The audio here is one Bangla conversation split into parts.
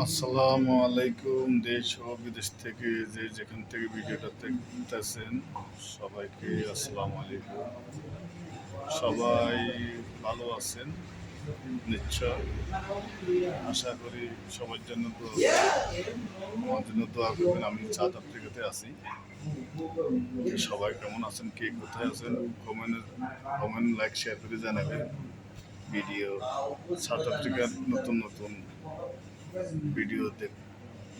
আসসালামু আলাইকুম। দেশ ও বিদেশ থেকে যেখান থেকে ভিডিওটা দেখতেছেন সবাইকে আসসালামু আলাইকুম। সবাই ভালো আছেন নিশ্চয়। আশা করি সবার জন্য আমার জন্য দোয়া করবেন। আমি সাউথ আফ্রিকাতে আছি। সবাই কেমন আছেন, কে কোথায় আছেন, কমেন্ট লাইক শেয়ার করে জানাবেন। ভিডিও সাউথ আফ্রিকার নতুন নতুন ভিডিও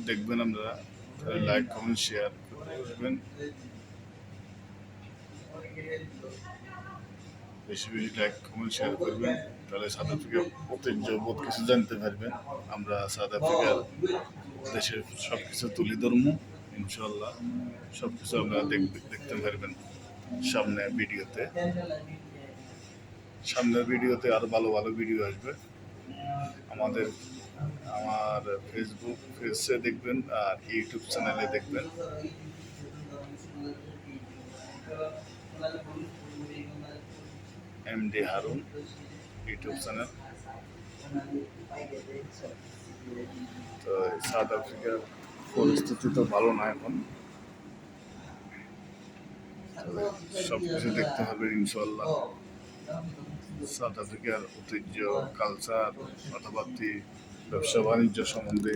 দেখবেন আপনারা, লাইক কমেন্ট শেয়ার করবেন, বেশি বেশি লাইক কমেন্ট শেয়ার করবেন। তাহলে সাউথ আফ্রিকার ঐতিহ্য বহুত কিছু জানতে পারবেন। আমরা সাউথ আফ্রিকার দেশের সব কিছু তুলে ধরবো ইনশাল্লাহ। সব কিছু আপনারা দেখতে পারবেন সামনের ভিডিওতে আরো ভালো ভালো ভিডিও আসবে। আমার ফেসবুক পেজে দেখবেন আর ইউটিউব চ্যানেলে দেখবেন। MD Harun YouTube channel. তো সাউথ আফ্রিকার পরিস্থিতি তো ভালো না এখন, সব কিছু দেখতে হবে ইনশাল্লাহ। সাউথ আফ্রিকার ঐতিহ্য, কালচার, কথাবার্তি, ব্যবসা বাণিজ্য সম্বন্ধে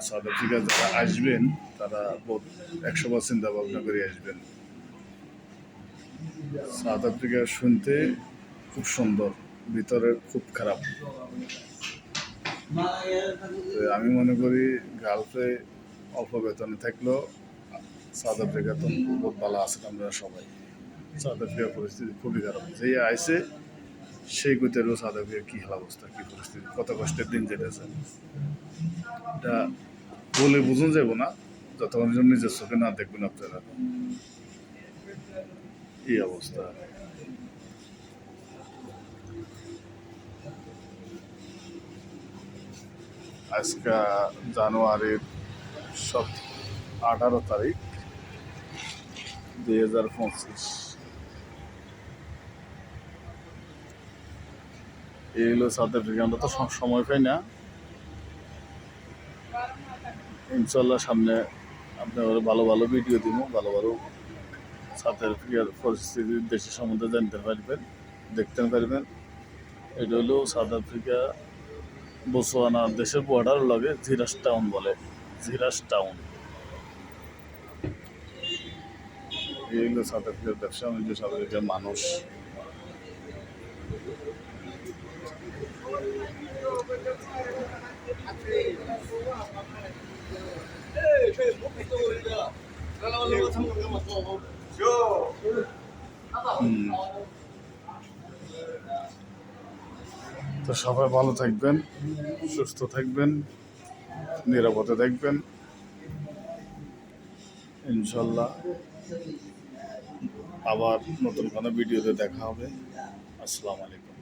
সাউথ আফ্রিকা যারা আসবেন তারা 100বার চিন্তা ভাবনা করে আসবেন। সাউথ আফ্রিকা শুনতে খুব সুন্দর, ভিতরে খুব খারাপ। আমি মনে করি গালফে অল্প বেতনে থাকলেও সাউথ আফ্রিকা তো বহুত ভালো আছেন আপনারা সবাই। সাউথ আফ্রিকার পরিস্থিতি খুবই খারাপ। যে আইসে সেই গুতেরও সাউথ আফ্রিকার কী অবস্থা, কী পরিস্থিতি, কত কষ্টের দিন যেতেছে, এটা বলে বুঝুন যাব না যতক্ষণ নিজের চোখে না দেখবেন আপনারা। এই অবস্থা। আজকে জানুয়ারির 18 তারিখ 2025। এই হলো সাউথ আফ্রিকা। আমরা তো সময় পাই না। ইনশাল্লাহ সামনে আপনার ভালো ভালো ভিডিও দিব, ভালো ভালো সাউথ আফ্রিকার পরিস্থিতি, দেশের সম্বন্ধে জানতে পারবেন, দেখতে পারবেন। এটা হলো সাউথ আফ্রিকা বোতসোয়ানা দেশের বর্ডার লাগে জিরাস টাউন বলে, জিরাস টাউন। এই হলো সাউথ আফ্রিকার ব্যবসা বাণিজ্য, সাউথ আফ্রিকার মানুষ। তো সবাই ভালো থাকবেন, সুস্থ থাকবেন, নিরাপদে থাকবেন ইনশাল্লাহ। আবার নতুন কোনো ভিডিওতে দেখা হবে। আসসালামু আলাইকুম।